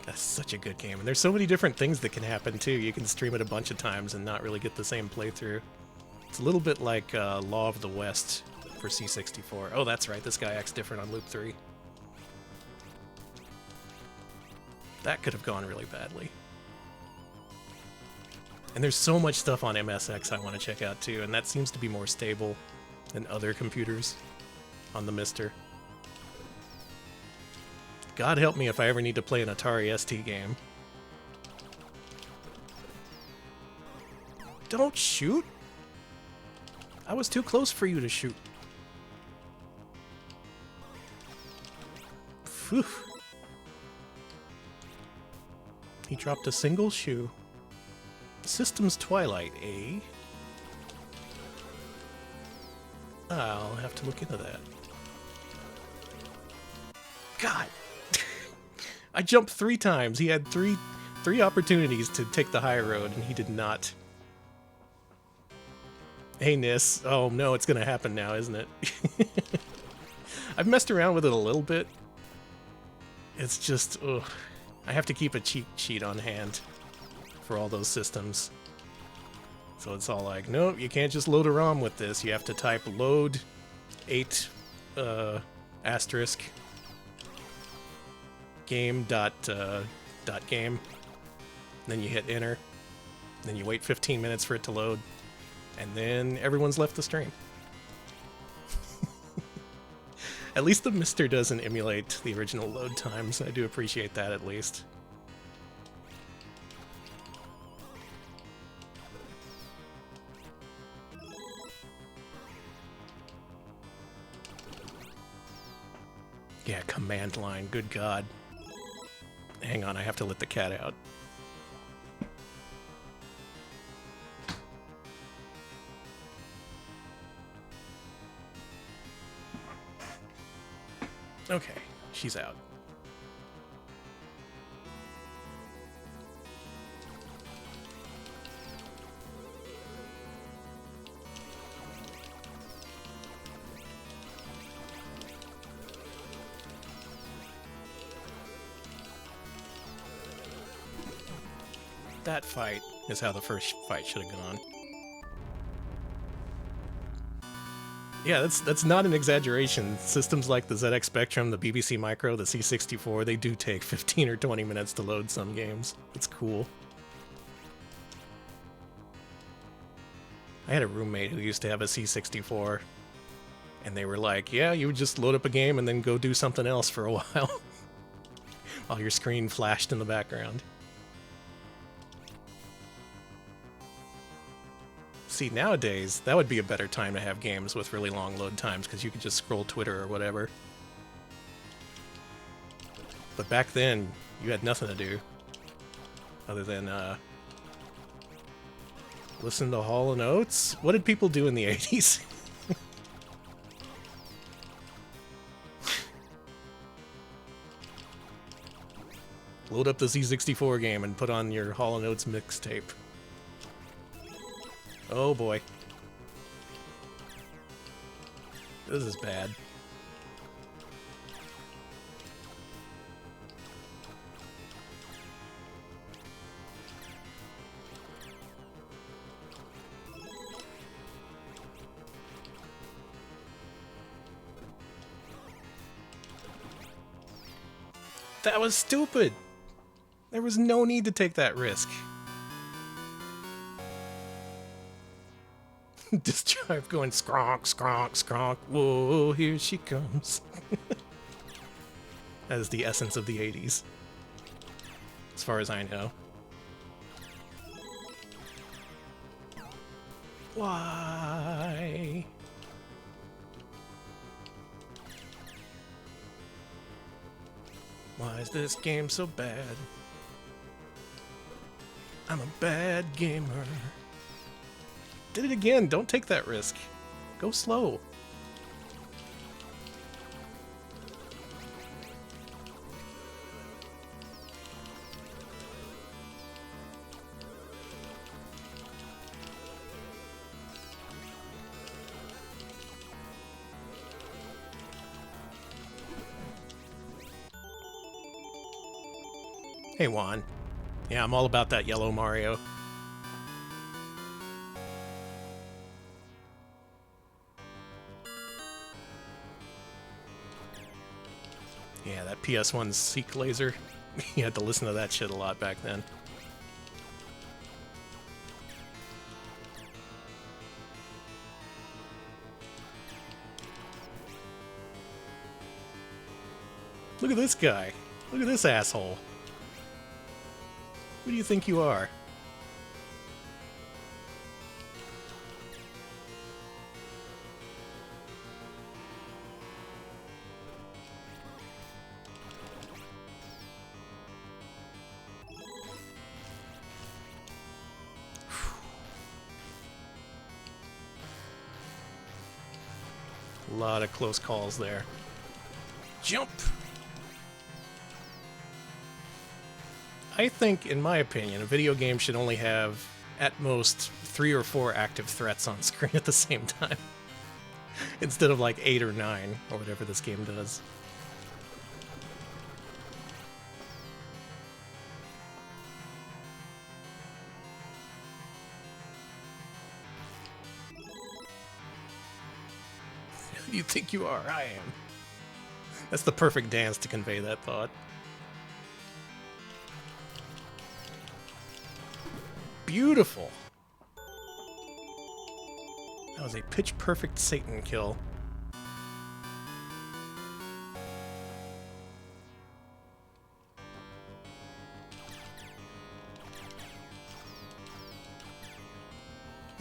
That's such a good game, and there's so many different things that can happen too. You can stream it a bunch of times and not really get the same playthrough. It's a little bit like Law of the West for C64. Oh, that's right, this guy acts different on Loop 3. That could have gone really badly. And there's so much stuff on MSX I want to check out too, and that seems to be more stable than other computers on the Mister. God help me if I ever need to play an Atari ST game. Don't shoot! I was too close for you to shoot. Phew. He dropped a single shoe. Systems Twilight, eh? I'll have to look into that. God! I jumped 3 times. He had three opportunities to take the high road, and he did not. Hey, Nis. Oh, no, it's gonna happen now, isn't it? I've messed around with it a little bit. It's just, ugh. I have to keep a cheat sheet on hand for all those systems. So it's all like, nope, you can't just load a ROM with this. You have to type load 8 asterisk game dot game. Then you hit enter. Then you wait 15 minutes for it to load. And then everyone's left the stream. At least the Mister doesn't emulate the original load times. I do appreciate that at least. Yeah, command line, good God. Hang on, I have to let the cat out. Okay, she's out. That fight is how the first fight should have gone. Yeah, that's not an exaggeration. Systems like the ZX Spectrum, the BBC Micro, the C64, they do take 15 or 20 minutes to load some games. It's cool. I had a roommate who used to have a C64, and they were like, yeah, you would just load up a game and then go do something else for a while while your screen flashed in the background. See, nowadays, that would be a better time to have games with really long load times, because you could just scroll Twitter or whatever. But back then, you had nothing to do other than listen to Hall & Oates. What did people do in the 80s? Load up the C64 game and put on your Hall & Oates mixtape. Oh boy. This is bad. That was stupid! There was no need to take that risk. Disk drive going skronk, skronk, skronk. Whoa, here she comes. That is the essence of the 80s. As far as I know. Why? Why is this game so bad? I'm a bad gamer. Did it again. Don't take that risk. Go slow. Hey, Juan. Yeah, I'm all about that yellow Mario. Yeah, that PS1 Seek laser. You had to listen to that shit a lot back then. Look at this guy. Look at this asshole. Who do you think you are? A lot of close calls there. Jump! I think, in my opinion, a video game should only have, at most, 3 or 4 active threats on screen at the same time. Instead of like 8 or 9, or whatever this game does. Who do you think you are? I am. That's the perfect dance to convey that thought. Beautiful! That was a pitch-perfect Satan kill.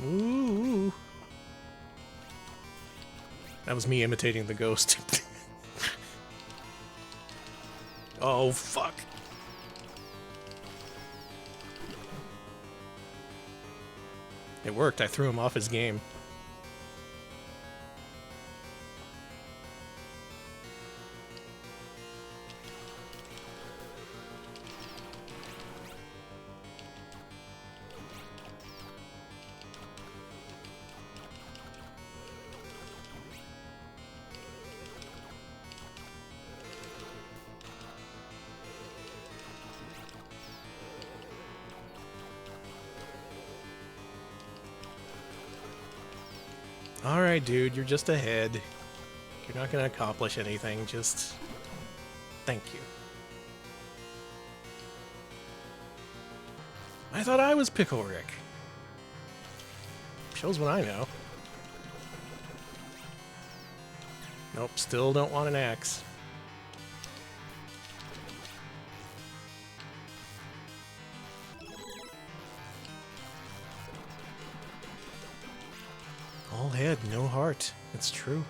Ooh! That was me imitating the ghost. Oh, fuck! It worked, I threw him off his game. Alright, dude, you're just ahead. You're not gonna accomplish anything, just... thank you. I thought I was Pickle Rick. Shows what I know. Nope, still don't want an axe. All head, no heart. It's true.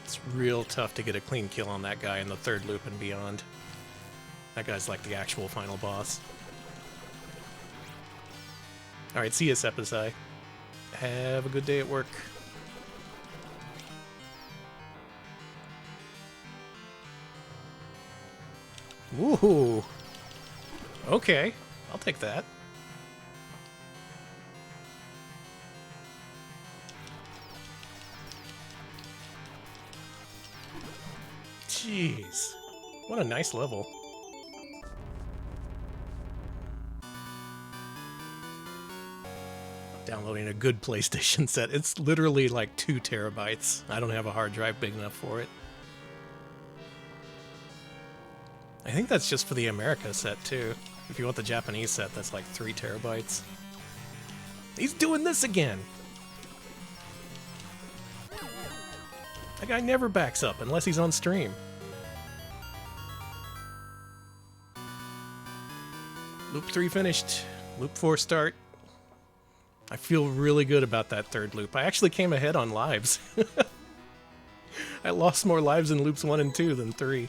It's real tough to get a clean kill on that guy in the third loop and beyond. That guy's like the actual final boss. Alright, see ya, Sepizai. Have a good day at work. Woohoo! Okay, I'll take that. Jeez. What a nice level. Downloading a good PlayStation set. It's literally like 2 terabytes. I don't have a hard drive big enough for it. I think that's just for the America set too. If you want the Japanese set, that's like 3 terabytes. He's doing this again! That guy never backs up unless he's on stream. Loop 3 finished. Loop 4 start. I feel really good about that third loop. I actually came ahead on lives. I lost more lives in loops 1 and 2 than 3.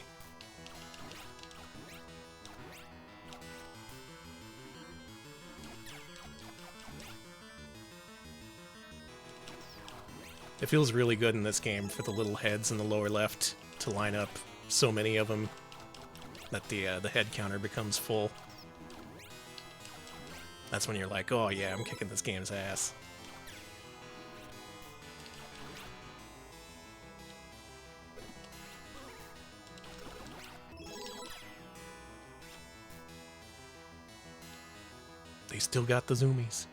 It feels really good in this game for the little heads in the lower left to line up so many of them that the head counter becomes full. That's when you're like, oh yeah, I'm kicking this game's ass. They still got the zoomies.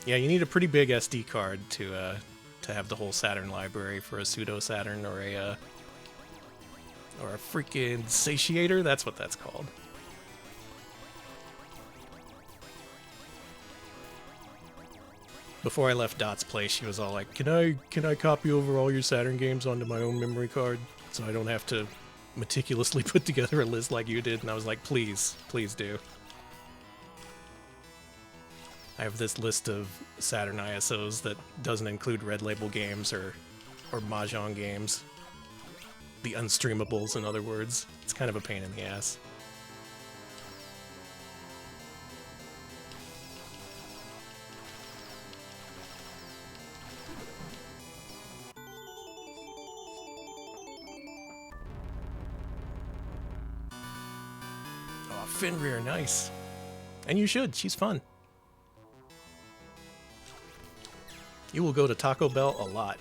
Yeah, you need a pretty big SD card to have the whole Saturn library for a pseudo Saturn or a freaking satiator. That's what that's called. Before I left Dot's place, she was all like, can I copy over all your Saturn games onto my own memory card so I don't have to meticulously put together a list like you did? And I was like, please, please do. I have this list of Saturn ISOs that doesn't include Red Label games or Mahjong games. The unstreamables, in other words. It's kind of a pain in the ass. Oh, Fenrir, nice. And you should, she's fun. You will go to Taco Bell a lot.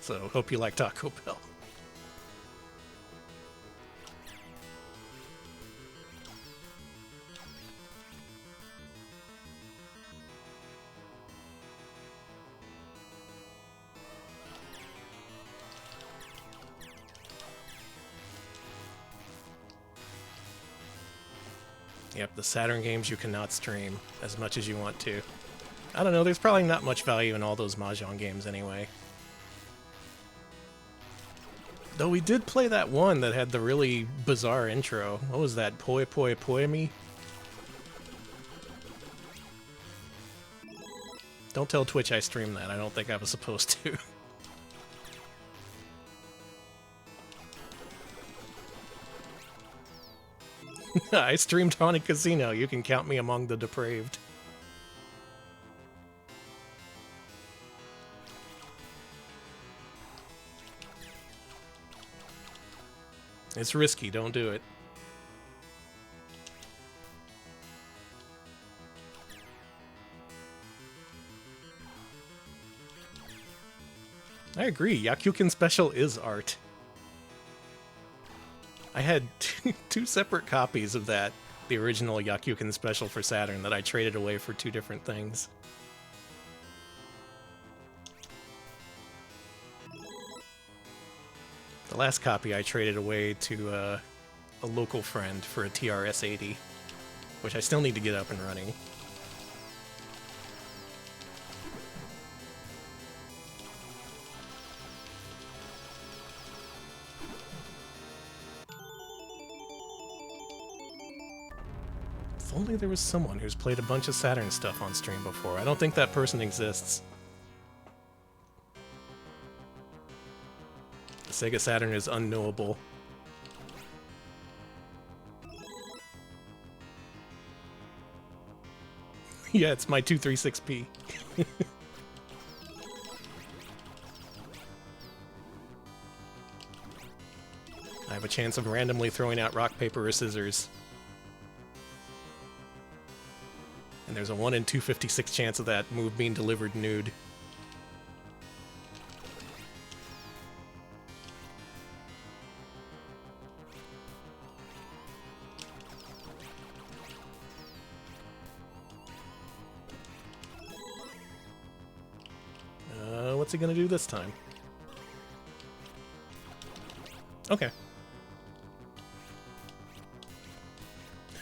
So, hope you like Taco Bell. Yep, the Saturn games you cannot stream as much as you want to. I don't know, there's probably not much value in all those Mahjong games anyway. Though we did play that one that had the really bizarre intro. What was that? Poi Poi Poemi? Don't tell Twitch I streamed that. I don't think I was supposed to. I streamed Haunted Casino. You can count me among the depraved. It's risky, don't do it. I agree, Yakuken Special is art. I had two separate copies of that, the original Yakuken Special for Saturn, that I traded away for two different things. The last copy I traded away to a local friend for a TRS-80, which I still need to get up and running. If only there was someone who's played a bunch of Saturn stuff on stream before. I don't think that person exists. The Sega Saturn is unknowable. Yeah, it's my 236p. I have a chance of randomly throwing out rock, paper, or scissors. And there's a 1 in 256 chance of that move being delivered nude. What's he gonna do this time? Okay.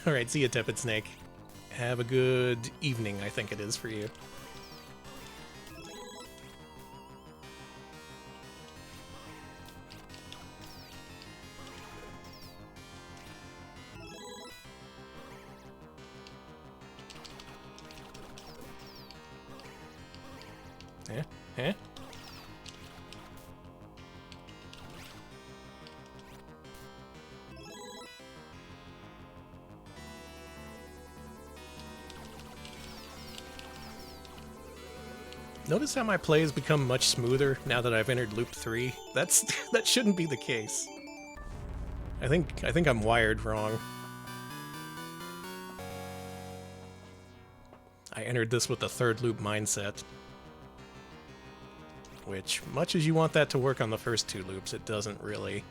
Alright, see ya, Tepid Snake. Have a good evening, I think it is for you. Eh? Eh? Notice how my plays become much smoother now that I've entered loop 3? That shouldn't be the case. I think I'm wired wrong. I entered this with the third loop mindset. Which, much as you want that to work on the first two loops, it doesn't really.